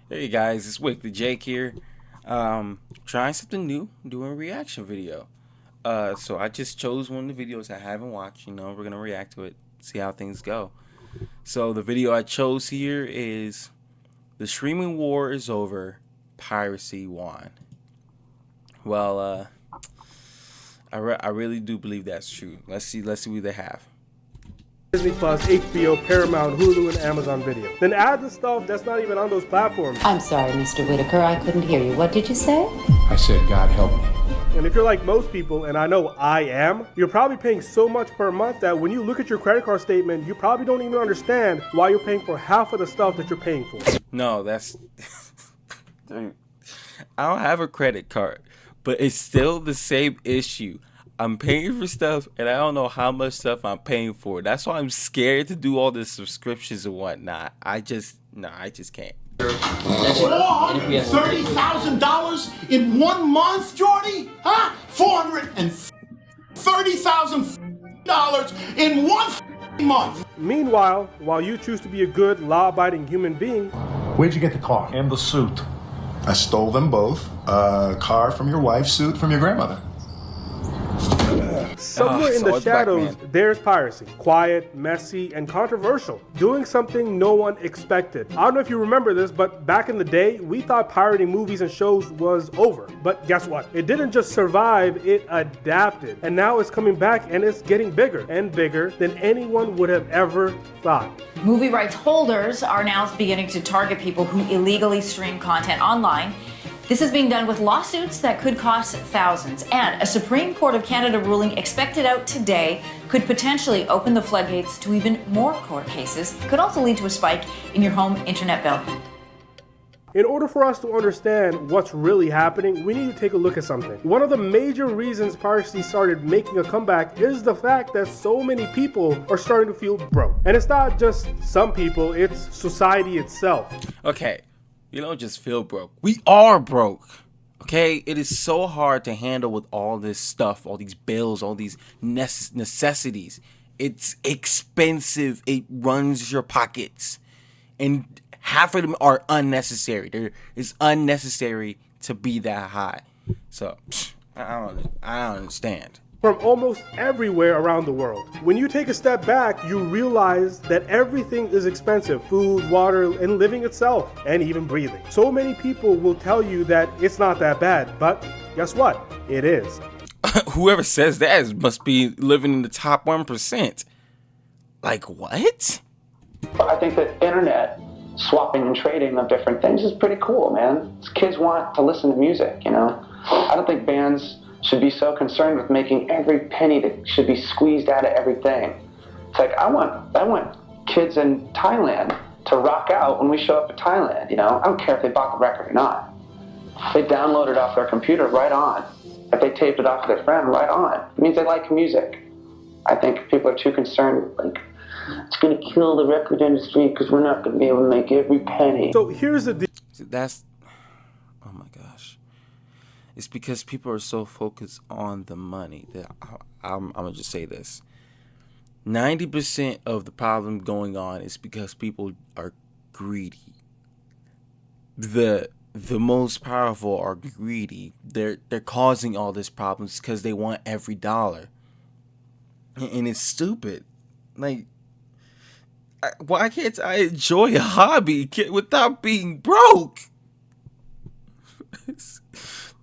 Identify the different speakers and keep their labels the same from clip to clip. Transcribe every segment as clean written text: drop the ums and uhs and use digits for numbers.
Speaker 1: Hey guys, it's Wick the Jake here. Trying something new, doing a reaction video. So I just chose one of the videos I haven't watched. We're gonna react to it, see how things go. So the video I chose here is "The Streaming War is Over, Piracy Won." Well, I really do believe that's true. Let's see what they have.
Speaker 2: Disney Plus, HBO, Paramount, Hulu, and Amazon Video. Then add the stuff that's not even on those platforms.
Speaker 3: I'm sorry, Mr. Whitaker, I couldn't hear you. What did you say?
Speaker 4: I said, God help me.
Speaker 2: And if you're like most people, and I know I am, you're probably paying so much per month that when you look at your credit card statement, you probably don't even understand why you're paying for half of the stuff that you're paying for.
Speaker 1: No, that's Dude, I don't have a credit card, but it's still the same issue. I'm paying for stuff, and I don't know how much stuff I'm paying for. That's why I'm scared to do all the subscriptions and whatnot. I just can't.
Speaker 5: $430,000 in 1 month, Jordy? Huh? $430,000 in 1 month.
Speaker 2: Meanwhile, while you choose to be a good, law-abiding human being,
Speaker 4: Where'd you get the car? And the suit.
Speaker 6: I stole them both. A car from your wife, suit from your grandmother.
Speaker 2: somewhere in
Speaker 1: so
Speaker 2: the
Speaker 1: it's black
Speaker 2: shadows,
Speaker 1: man.
Speaker 2: there's piracy. Quiet, messy, and controversial. Doing something no one expected. I don't know if you remember this, but back in the day, we thought pirating movies and shows was over. But guess what? It didn't just survive, it adapted. And now it's coming back and it's getting bigger and bigger than anyone would have ever thought.
Speaker 7: Movie rights holders are now beginning to target people who illegally stream content online. This is being done with lawsuits that could cost thousands, and a Supreme Court of Canada ruling expected out today could potentially open the floodgates to even more court cases. Could also lead to a spike in your home internet bill.
Speaker 2: In order for us to understand what's really happening, we need to take a look at something. One of the major reasons piracy started making a comeback is the fact that so many people are starting to feel broke. And it's not just some people, it's society itself.
Speaker 1: Okay, you don't just feel broke. We are broke. Okay, it is so hard to handle with all this stuff, all these bills, all these necessities. It's expensive. It runs your pockets. And half of them are unnecessary. It's unnecessary to be that high. So, I don't understand.
Speaker 2: From almost everywhere around the world. When you take a step back, you realize that everything is expensive. Food, water, and living itself, and even breathing. So many people will tell you that it's not that bad, but guess what? It is.
Speaker 1: Whoever says that must be living in the top 1%. Like, what?
Speaker 8: I think that internet swapping and trading of different things is pretty cool, man. Kids want to listen to music, you know? I don't think bands should be so concerned with making every penny that should be squeezed out of everything. It's like, I want kids in Thailand to rock out when we show up at Thailand, you know? I don't care if they bought the record or not. If they download it off their computer, right on. If they taped it off to their friend, right on. It means they like music. I think people are too concerned with, like, it's going to kill the record industry because we're not going to be able to make every penny.
Speaker 2: So here's the deal.
Speaker 1: That's, oh my gosh. It's because people are so focused on the money that I'm going to just say this. 90% of the problem going on is because people are greedy. The most powerful are greedy. They're causing all these problems because they want every dollar. And it's stupid. Like, why can't I enjoy a hobby without being broke?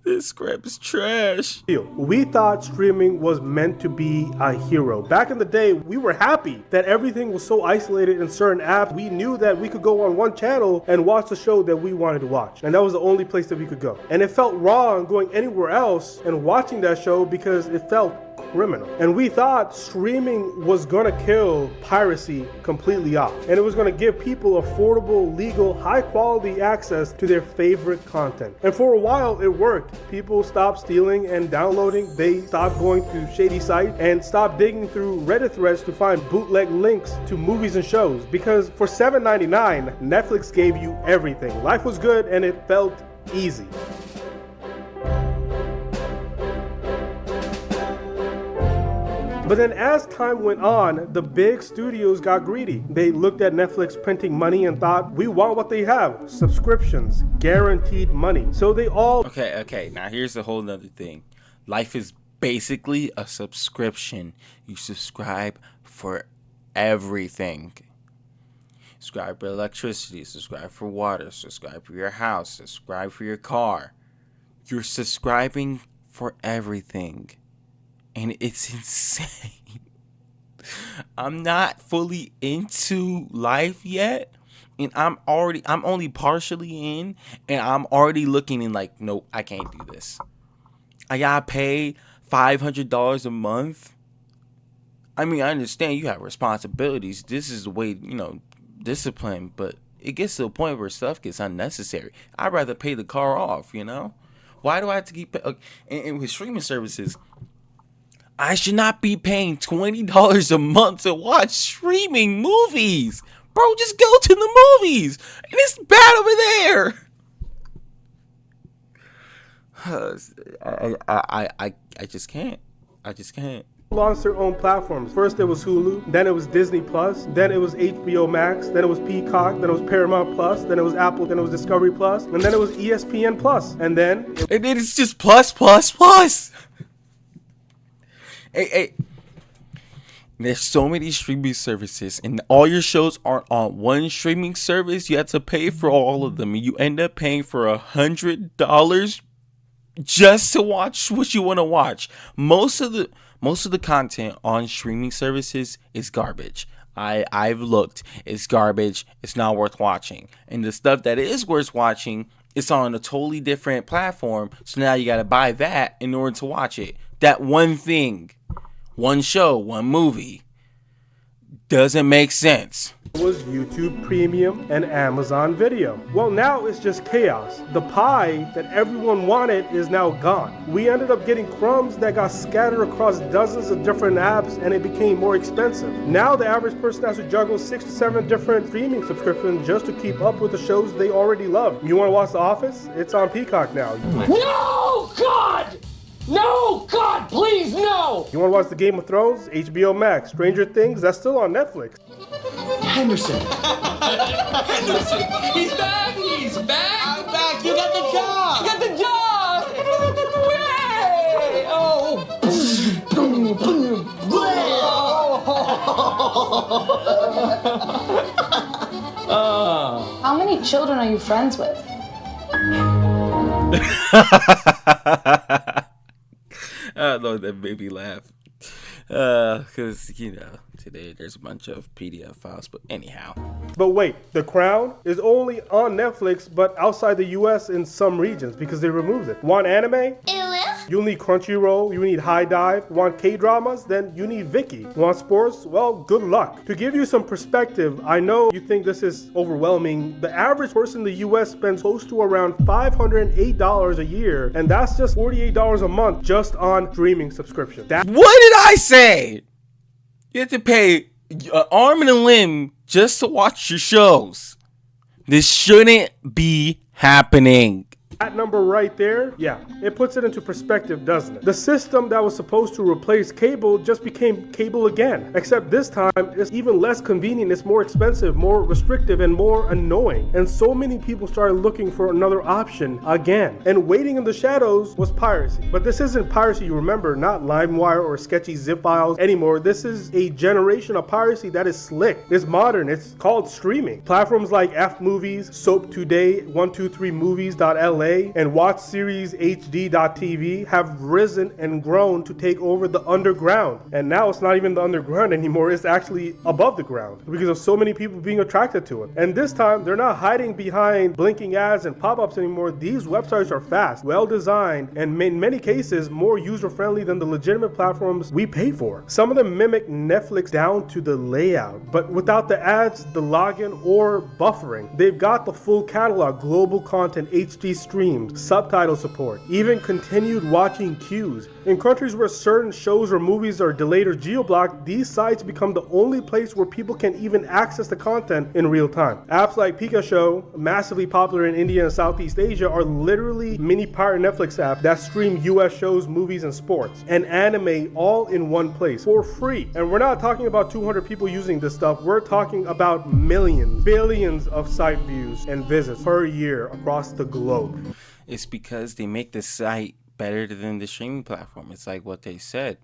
Speaker 1: This crap is trash.
Speaker 2: We thought streaming was meant to be a hero. Back in the day, we were happy that everything was so isolated in certain apps. We knew that we could go on one channel and watch the show that we wanted to watch. And that was the only place that we could go. And it felt wrong going anywhere else and watching that show because it felt criminal. And we thought streaming was gonna kill piracy completely off. And it was gonna give people affordable, legal, high quality access to their favorite content. And for a while it worked. People stopped stealing and downloading. They stopped going to shady sites and stopped digging through Reddit threads to find bootleg links to movies and shows. Because for $7.99, Netflix gave you everything. Life was good and it felt easy. But then as time went on, the big studios got greedy. They looked at Netflix printing money and thought, we want what they have. Subscriptions, guaranteed money. So they all...
Speaker 1: Okay. Now here's the whole nother thing. Life is basically a subscription. You subscribe for everything. Subscribe for electricity, subscribe for water, subscribe for your house, subscribe for your car. You're subscribing for everything. And it's insane. I'm not fully into life yet. And I'm only partially in. And I'm already looking in like, nope, I can't do this. I gotta pay $500 a month. I mean, I understand you have responsibilities. This is the way, discipline. But it gets to a point where stuff gets unnecessary. I'd rather pay the car off, Why do I have to keep... And with streaming services... I should not be paying $20 a month to watch streaming movies. Bro, just go to the movies. And it's bad over there. I just can't.
Speaker 2: launched their own platforms. First it was Hulu, then it was Disney Plus, then it was HBO Max, then it was Peacock, then it was Paramount Plus, then it was Apple, then it was Discovery Plus, and then it was ESPN Plus, and then
Speaker 1: it's just plus. Hey. There's so many streaming services, and all your shows aren't on one streaming service. You have to pay for all of them, and you end up paying for $100 just to watch what you want to watch. Most of the content on streaming services is garbage. I've looked. It's garbage. It's not worth watching. And the stuff that is worth watching, it's on a totally different platform. So now you got to buy that in order to watch it. That one thing. One show, one movie. Doesn't make sense.
Speaker 2: it was YouTube Premium and Amazon Video. Well, now it's just chaos. The pie that everyone wanted is now gone. We ended up getting crumbs that got scattered across dozens of different apps, and it became more expensive. Now the average person has to juggle 6 to 7 different streaming subscriptions just to keep up with the shows they already love. You want to watch The Office? It's on Peacock now.
Speaker 9: No, God! No, God, please, no!
Speaker 2: You want to watch the Game of Thrones? HBO Max. Stranger Things? That's still on Netflix.
Speaker 9: Henderson. Henderson. He's back! He's back! I'm back! You got the job! You got the job! Yay! Oh!
Speaker 10: How many children are you friends with?
Speaker 1: I don't know, that made me laugh. Because, today there's a bunch of PDF files, but anyhow.
Speaker 2: But wait, The Crown is only on Netflix, but outside the US in some regions because they removed it. Want anime? You'll need Crunchyroll, you need High Dive. Want K-dramas? Then you need Viki. Want sports? Well, good luck. To give you some perspective, I know you think this is overwhelming. The average person in the US spends close to around $508 a year, and that's just $48 a month just on streaming subscription.
Speaker 1: What did I say? You have to pay an arm and a limb just to watch your shows. This shouldn't be happening.
Speaker 2: That number right there, yeah, it puts it into perspective, doesn't it? The system that was supposed to replace cable just became cable again. Except this time, it's even less convenient, it's more expensive, more restrictive, and more annoying. And so many people started looking for another option again. And waiting in the shadows was piracy. But this isn't piracy, you remember, not LimeWire or sketchy zip files anymore. This is a generation of piracy that is slick. It's modern, it's called streaming. Platforms like F Movies, Soap Today, 123movies.la, and WatchSeriesHD.tv have risen and grown to take over the underground. And now it's not even the underground anymore, it's actually above the ground because of so many people being attracted to it. And this time, they're not hiding behind blinking ads and pop-ups anymore. These websites are fast, well-designed, and in many cases, more user-friendly than the legitimate platforms we pay for. Some of them mimic Netflix down to the layout, but without the ads, the login, or buffering. They've got the full catalog, global content, HD streaming, streams, subtitle support, even continued watching queues. In countries where certain shows or movies are delayed or geo-blocked, these sites become the only place where people can even access the content in real time. Apps like Pikachu, massively popular in India and Southeast Asia, are literally mini pirate Netflix apps that stream US shows, movies, and sports, and anime all in one place for free. And we're not talking about 200 people using this stuff, we're talking about millions, billions of site views and visits per year across the globe.
Speaker 1: It's because they make the site better than the streaming platform. It's like what they said.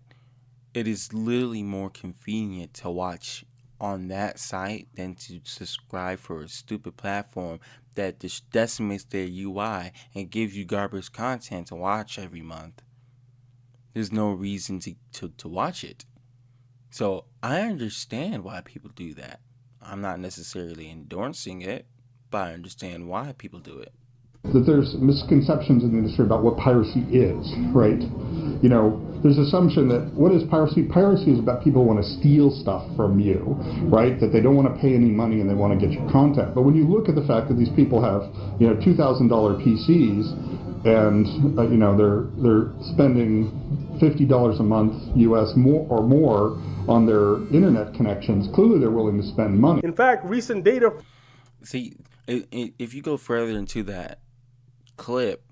Speaker 1: It is literally more convenient to watch on that site than to subscribe for a stupid platform that decimates their UI and gives you garbage content to watch every month. There's no reason to watch it. So I understand why people do that. I'm not necessarily endorsing it, but I understand why people do it.
Speaker 11: That there's misconceptions in the industry about what piracy is, right? You know, there's assumption that what is piracy? Piracy is about people who want to steal stuff from you, right? That they don't want to pay any money and they want to get your content. But when you look at the fact that these people have, you know, $2,000 PCs and, you know, they're spending $50 a month US more on their internet connections, clearly they're willing to spend money.
Speaker 2: In fact, recent data...
Speaker 1: See, if you go further into that clip,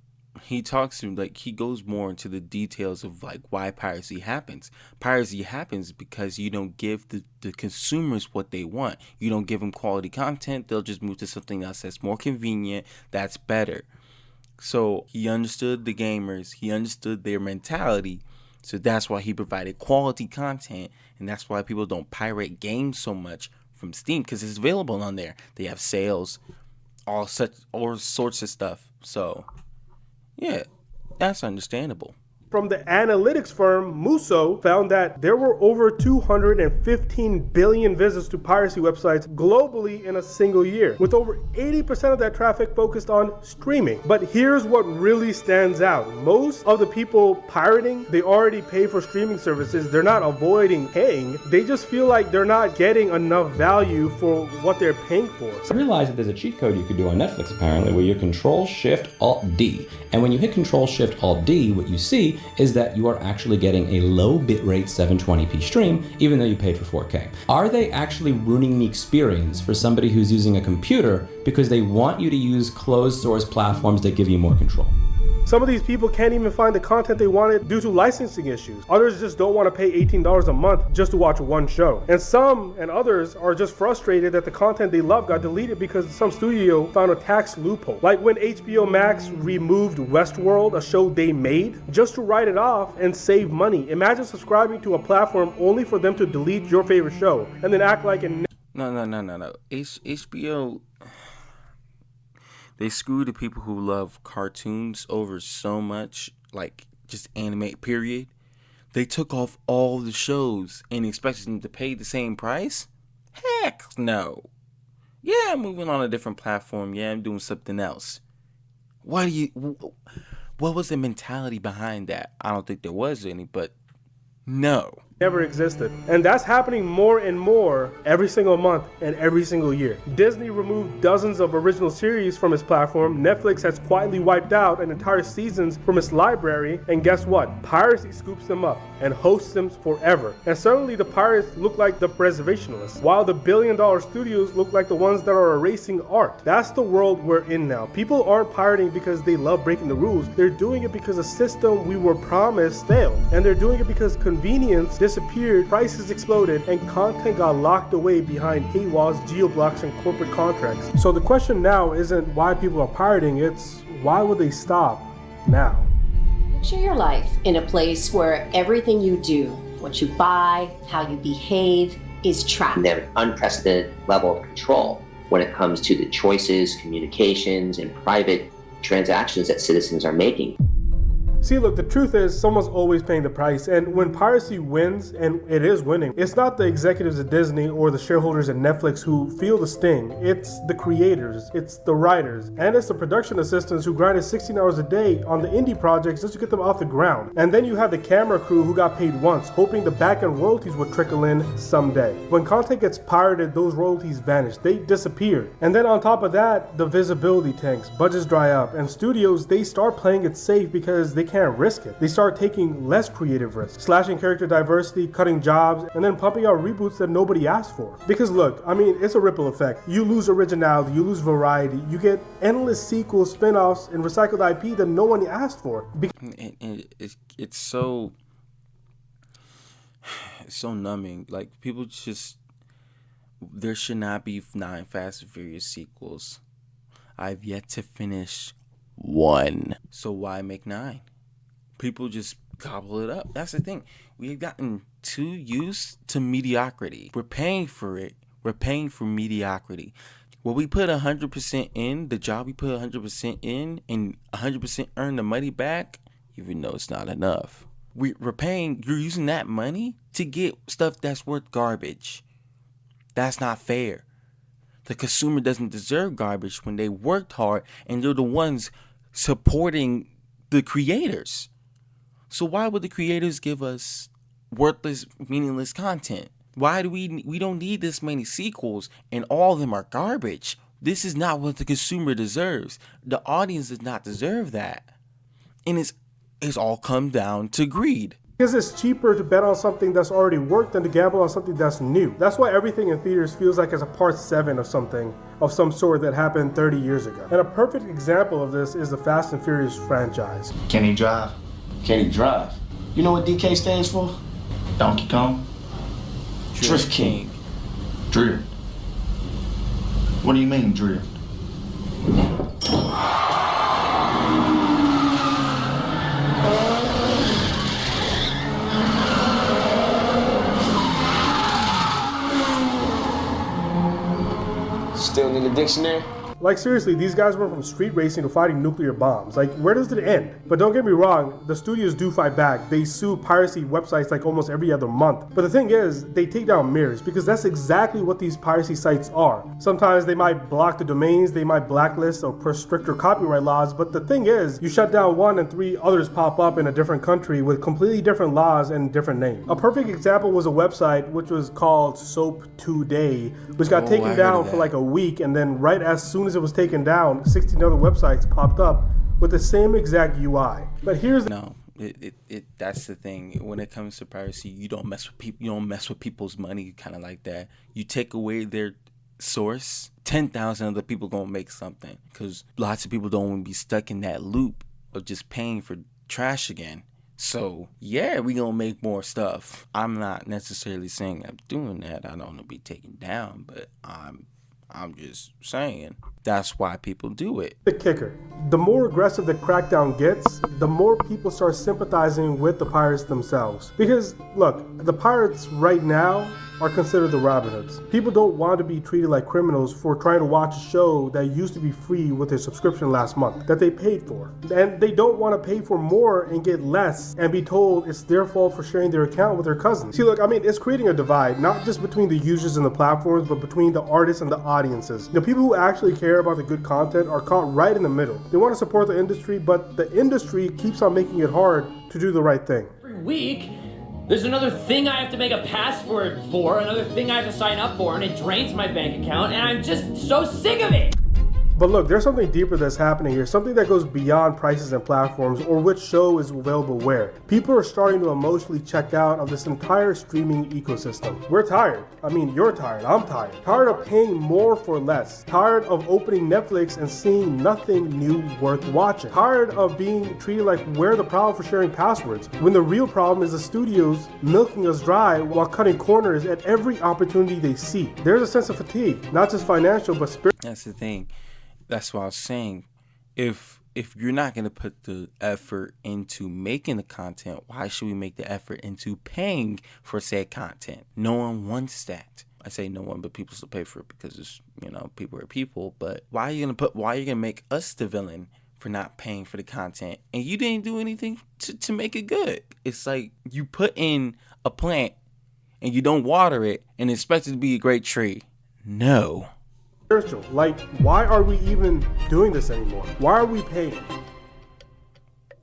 Speaker 1: he talks to, like, he goes more into the details of, like, why piracy happens. Piracy happens because you don't give the consumers what they want. You don't give them quality content. They'll just move to something else that's more convenient, that's better. So he understood the gamers. He understood their mentality. So that's why he provided quality content. And that's why people don't pirate games so much from Steam, because it's available on there. They have sales, all sorts of stuff. So yeah, that's understandable.
Speaker 2: From the analytics firm Muso found that there were over 215 billion visits to piracy websites globally in a single year, with over 80% of that traffic focused on streaming. But here's what really stands out. Most of the people pirating, they already pay for streaming services. They're not avoiding paying. They just feel like they're not getting enough value for what they're paying for.
Speaker 12: I realized that there's a cheat code you could do on Netflix apparently where you Control-Shift-Alt-D. And when you hit Control-Shift-Alt-D, what you see is that you are actually getting a low bitrate 720p stream, even though you paid for 4K. Are they actually ruining the experience for somebody who's using a computer because they want you to use closed source platforms that give you more control?
Speaker 2: Some of these people can't even find the content they wanted due to licensing issues. Others just don't want to pay $18 a month just to watch one show. And some and others are just frustrated that the content they love got deleted because some studio found a tax loophole. Like when HBO Max removed Westworld, a show they made, just to write it off and save money. Imagine subscribing to a platform only for them to delete your favorite show and then act like an...
Speaker 1: No. HBO... They screw the people who love cartoons over so much, like just anime, period. They took off all the shows and expected them to pay the same price? Heck no. Yeah, I'm moving on a different platform. Yeah, I'm doing something else. What was the mentality behind that? I don't think there was any, but no.
Speaker 2: Never existed. And that's happening more and more every single month and every single year. Disney removed dozens of original series from its platform. Netflix has quietly wiped out an entire seasons from its library. And guess what? Piracy scoops them up and hosts them forever. And suddenly the pirates look like the preservationists, while the billion-dollar studios look like the ones that are erasing art. That's the world we're in now. People aren't pirating because they love breaking the rules. They're doing it because the system we were promised failed. And they're doing it because convenience disappeared, prices exploded, and content got locked away behind paywalls, geoblocks, and corporate contracts. So the question now isn't why people are pirating, it's why would they stop now?
Speaker 13: Picture your life in a place where everything you do, what you buy, how you behave, is tracked.
Speaker 14: They have an unprecedented level of control when it comes to the choices, communications, and private transactions that citizens are making.
Speaker 2: See, look, the truth is someone's always paying the price, and when piracy wins, and it is winning, it's not the executives at Disney or the shareholders at Netflix who feel the sting. It's the creators, it's the writers, and it's the production assistants who grinded 16 hours a day on the indie projects just to get them off the ground. And then you have the camera crew who got paid once, hoping the back-end royalties would trickle in someday. When content gets pirated, those royalties vanish, they disappear. And then on top of that, the visibility tanks, budgets dry up, and studios, they start playing it safe because they can't risk it. They start taking less creative risks, slashing character diversity, cutting jobs, and then pumping out reboots that nobody asked for. Because look, I mean, it's a ripple effect. You lose originality, you lose variety, you get endless sequels, spin-offs, and recycled IP that no one asked for.
Speaker 1: It's so numbing. Like, people just, there should not be 9 Fast and Furious sequels. I've yet to finish 1. So why make 9? People just gobble it up. That's the thing. We've gotten too used to mediocrity. We're paying for it. We're paying for mediocrity. When we put 100% in, the job we put 100% in, and 100% earn the money back, even though it's not enough. We're paying, you're using that money to get stuff that's worth garbage. That's not fair. The consumer doesn't deserve garbage when they worked hard and they're the ones supporting the creators. So why would the creators give us worthless, meaningless content? Why do we don't need this many sequels and all of them are garbage? This is not what the consumer deserves. The audience does not deserve that. And it's all come down to greed.
Speaker 2: Because it's cheaper to bet on something that's already worked than to gamble on something that's new. That's why everything in theaters feels like it's a part 7 of something of some sort that happened 30 years ago. And a perfect example of this is the Fast and Furious franchise.
Speaker 6: Can he drive?
Speaker 5: Can he drive? You know what DK stands for?
Speaker 6: Donkey Kong?
Speaker 5: Drift King.
Speaker 6: Drift. What do you mean, drift?
Speaker 5: Still need a dictionary?
Speaker 2: Like, seriously, these guys went from street racing to fighting nuclear bombs. Like, where does it end? But don't get me wrong, the studios do fight back. They sue piracy websites like almost every other month. But the thing is, they take down mirrors because that's exactly what these piracy sites are. Sometimes they might block the domains, they might blacklist or push stricter copyright laws, but the thing is, you shut down one and 3 others pop up in a different country with completely different laws and different names. A perfect example was a website which was called Soap Today, which got taken down for like a week, and then right as soon as it was taken down, 16 other websites popped up with the same exact UI. But here's
Speaker 1: that's the thing. When it comes to piracy, you don't mess with people. You don't mess with people's money, kind of like that. You take away their source, 10,000 other people gonna make something, because lots of people don't want to be stuck in that loop of just paying for trash again. So yeah, we gonna make more stuff. I'm not necessarily saying I'm doing that. I don't want to be taken down, but I'm just saying that's why people do it.
Speaker 2: The kicker. The more aggressive the crackdown gets, the more people start sympathizing with the pirates themselves. Because, look, the pirates right now are considered the Robin Hoods. People don't want to be treated like criminals for trying to watch a show that used to be free with their subscription last month, that they paid for. And they don't want to pay for more and get less and be told it's their fault for sharing their account with their cousins. See, look, I mean, it's creating a divide, not just between the users and the platforms, but between the artists and the audiences. The people who actually care about the good content are caught right in the middle. They want to support the industry, but the industry keeps on making it hard to do the right thing.
Speaker 15: Every week, there's another thing I have to make a password for, another thing I have to sign up for, and it drains my bank account, and I'm just so sick of it!
Speaker 2: But look, there's something deeper that's happening here, something that goes beyond prices and platforms or which show is available where. People are starting to emotionally check out of this entire streaming ecosystem. We're tired. I mean, you're tired. I'm tired. Tired of paying more for less. Tired of opening Netflix and seeing nothing new worth watching. Tired of being treated like we're the problem for sharing passwords, when the real problem is the studios milking us dry while cutting corners at every opportunity they see. There's a sense of fatigue, not just financial, but spiritual.
Speaker 1: That's the thing. That's what I was saying. If you're not going to put the effort into making the content, why should we make the effort into paying for said content? No one wants that. I say no one, but people still pay for it because it's, people are people. But why are you going to make us the villain for not paying for the content, and you didn't do anything to make it good. It's like you put in a plant and you don't water it and expect it to be a great tree. No.
Speaker 2: Spiritual. Like, why are we even doing this anymore? Why are we paying?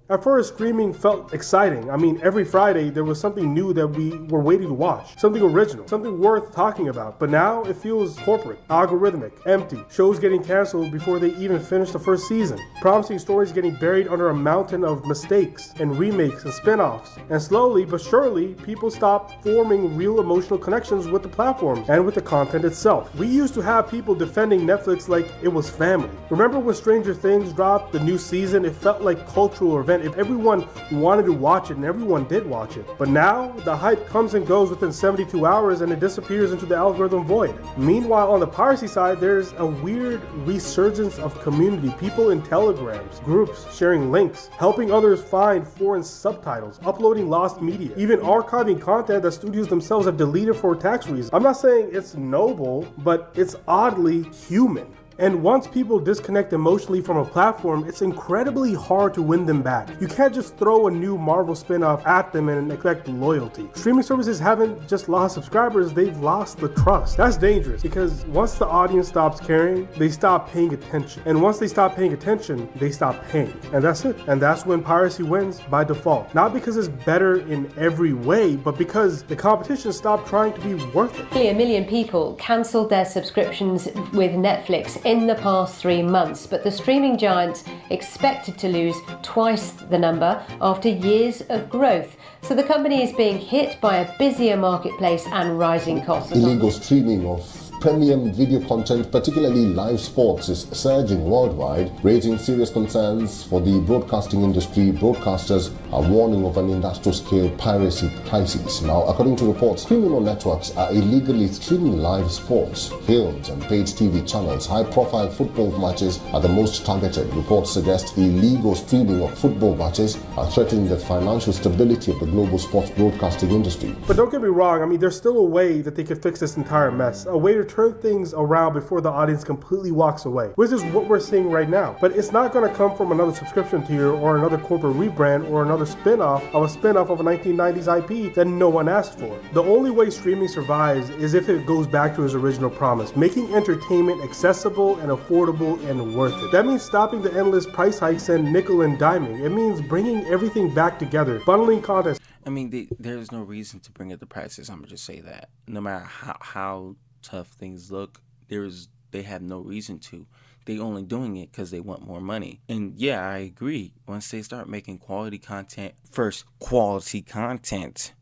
Speaker 2: At first, streaming felt exciting. I mean, every Friday there was something new that we were waiting to watch. Something original, something worth talking about. But now it feels corporate, algorithmic, empty. Shows getting canceled before they even finish the first season. Promising stories getting buried under a mountain of mistakes and remakes and spin-offs. And slowly but surely, people stop forming real emotional connections with the platform and with the content itself. We used to have people defending Netflix like it was family. Remember when Stranger Things dropped the new season? It felt like cultural event. If everyone wanted to watch it, and everyone did watch it. But now, the hype comes and goes within 72 hours and it disappears into the algorithm void. Meanwhile, on the piracy side, there's a weird resurgence of community. People in telegrams, groups, sharing links, helping others find foreign subtitles, uploading lost media, even archiving content that studios themselves have deleted for tax reasons. I'm not saying it's noble, but it's oddly human. And once people disconnect emotionally from a platform, it's incredibly hard to win them back. You can't just throw a new Marvel spin-off at them and expect loyalty. Streaming services haven't just lost subscribers, they've lost the trust. That's dangerous because once the audience stops caring, they stop paying attention. And once they stop paying attention, they stop paying. And that's it. And that's when piracy wins by default. Not because it's better in every way, but because the competition stopped trying to be worth it.
Speaker 13: Nearly 1 million people cancelled their subscriptions with Netflix in the past 3 months, but the streaming giants expected to lose twice the number after years of growth. So the company is being hit by a busier marketplace and rising costs.
Speaker 16: Illegal streaming of premium video content, particularly live sports, is surging worldwide, raising serious concerns for the broadcasting industry. Broadcasters are warning of an industrial-scale piracy crisis. Now, according to reports, criminal networks are illegally streaming live sports, films, and paid TV channels. High-profile football matches are the most targeted. Reports suggest illegal streaming of football matches are threatening the financial stability of the global sports broadcasting industry.
Speaker 2: But don't get me wrong, I mean, there's still a way that they could fix this entire mess. A way to turn things around before the audience completely walks away, which is what we're seeing right now. But it's not going to come from another subscription tier or another corporate rebrand or another spin-off of a 1990s IP that no one asked for. The only way streaming survives is if it goes back to its original promise, making entertainment accessible and affordable and worth it. That means stopping the endless price hikes and nickel and diming. It means bringing everything back together, bundling content.
Speaker 1: I mean, there's no reason to bring up the prices. I'm gonna just say that. No matter how tough things look, they have no reason to. They only doing it because they want more money. And yeah, I agree. Once they start making quality content, first quality content,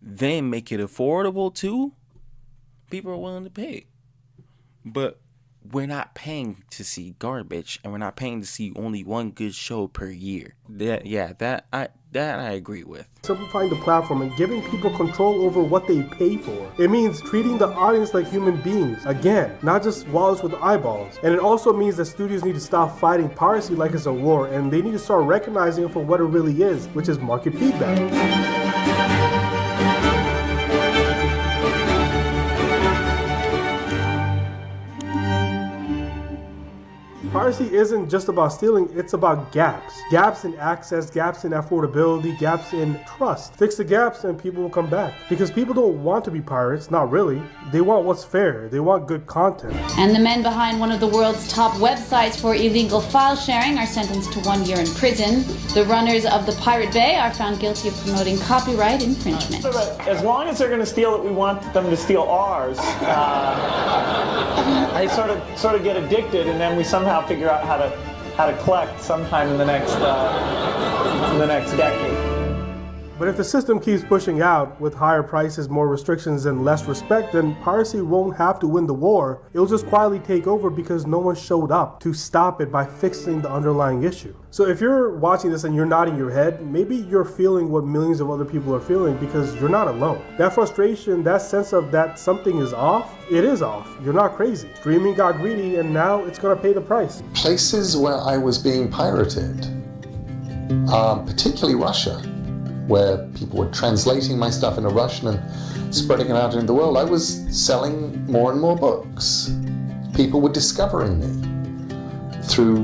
Speaker 1: then make it affordable too, people are willing to pay. But we're not paying to see garbage, and we're not paying to see only one good show per year. That I agree with.
Speaker 2: Simplifying the platform and giving people control over what they pay for. It means treating the audience like human beings. Again, not just wallets with eyeballs. And it also means that studios need to stop fighting piracy like it's a war, and they need to start recognizing it for what it really is, which is market feedback. Piracy isn't just about stealing, it's about gaps. Gaps in access, gaps in affordability, gaps in trust. Fix the gaps and people will come back. Because people don't want to be pirates, not really. They want what's fair, they want good content.
Speaker 10: And the men behind one of the world's top websites for illegal file sharing are sentenced to 1 year in prison. The runners of the Pirate Bay are found guilty of promoting copyright infringement.
Speaker 17: As long as they're going to steal it, we want them to steal ours. I sort of get addicted, and then we somehow figure out how to collect sometime in the next decade.
Speaker 2: But if the system keeps pushing out with higher prices, more restrictions, and less respect, then piracy won't have to win the war. It'll just quietly take over because no one showed up to stop it by fixing the underlying issue. So if you're watching this and you're nodding your head, maybe you're feeling what millions of other people are feeling because you're not alone. That frustration, that sense of that something is off, it is off. You're not crazy. Streaming got greedy and now it's going to pay the price.
Speaker 16: Places where I was being pirated, particularly Russia, where people were translating my stuff into Russian and spreading it out into the world. I was selling more and more books. People were discovering me through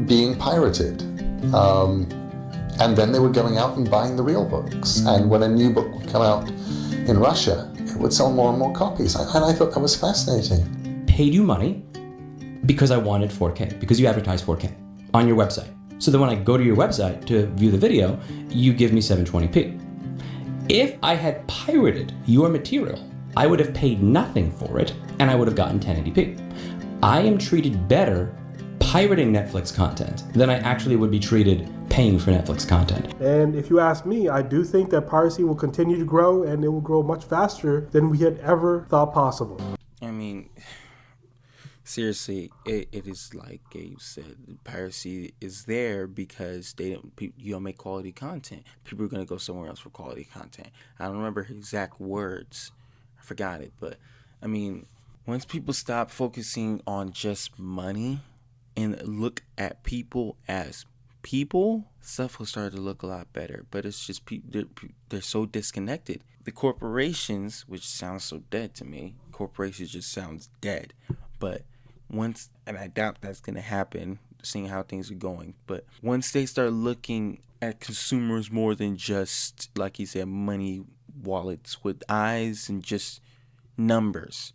Speaker 16: being pirated. And then they were going out and buying the real books. And when a new book would come out in Russia, it would sell more and more copies. And I thought that was fascinating.
Speaker 12: Paid you money because I wanted 4K, because you advertise 4K on your website. So that when I go to your website to view the video, you give me 720p. If I had pirated your material, I would have paid nothing for it, and I would have gotten 1080p. I am treated better pirating Netflix content than I actually would be treated paying for Netflix content.
Speaker 2: And if you ask me, I do think that piracy will continue to grow, and it will grow much faster than we had ever thought possible.
Speaker 1: I mean, seriously, it is like Gabe said, piracy is there because you don't make quality content. People are going to go somewhere else for quality content. I don't remember his exact words. I forgot it. But, I mean, once people stop focusing on just money and look at people as people, stuff will start to look a lot better. But it's just they're so disconnected. The corporations, which sounds so dead to me, corporations just sounds dead. But once, and I doubt that's going to happen, seeing how things are going, but once they start looking at consumers more than just, like he said, money wallets with eyes and just numbers,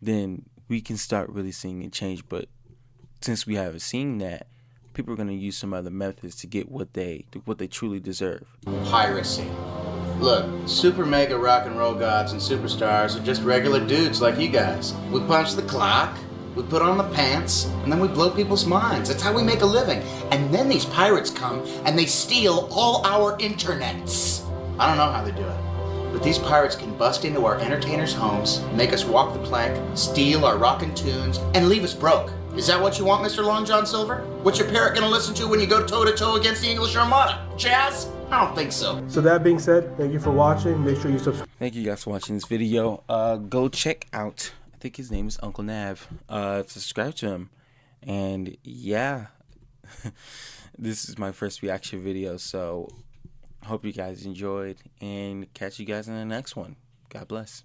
Speaker 1: then we can start really seeing a change. But since we haven't seen that, people are going to use some other methods to get what they truly deserve.
Speaker 18: Piracy. Look, super mega rock and roll gods and superstars are just regular dudes like you guys. We punch the clock, we put on the pants, and then we blow people's minds. That's how we make a living. And then these pirates come and they steal all our internets. I don't know how they do it, but these pirates can bust into our entertainers' homes, make us walk the plank, steal our rockin' tunes, and leave us broke. Is that what you want, Mr. Long John Silver? What's your parrot gonna listen to when you go toe-to-toe against the English Armada? Jazz? I don't think so.
Speaker 2: So that being said, thank you for watching. Make sure you subscribe.
Speaker 1: Thank you guys for watching this video. Go check out, I think his name is Uncle Nav. Subscribe to him. And yeah, this is my first reaction video, so hope you guys enjoyed, and catch you guys in the next one. God bless.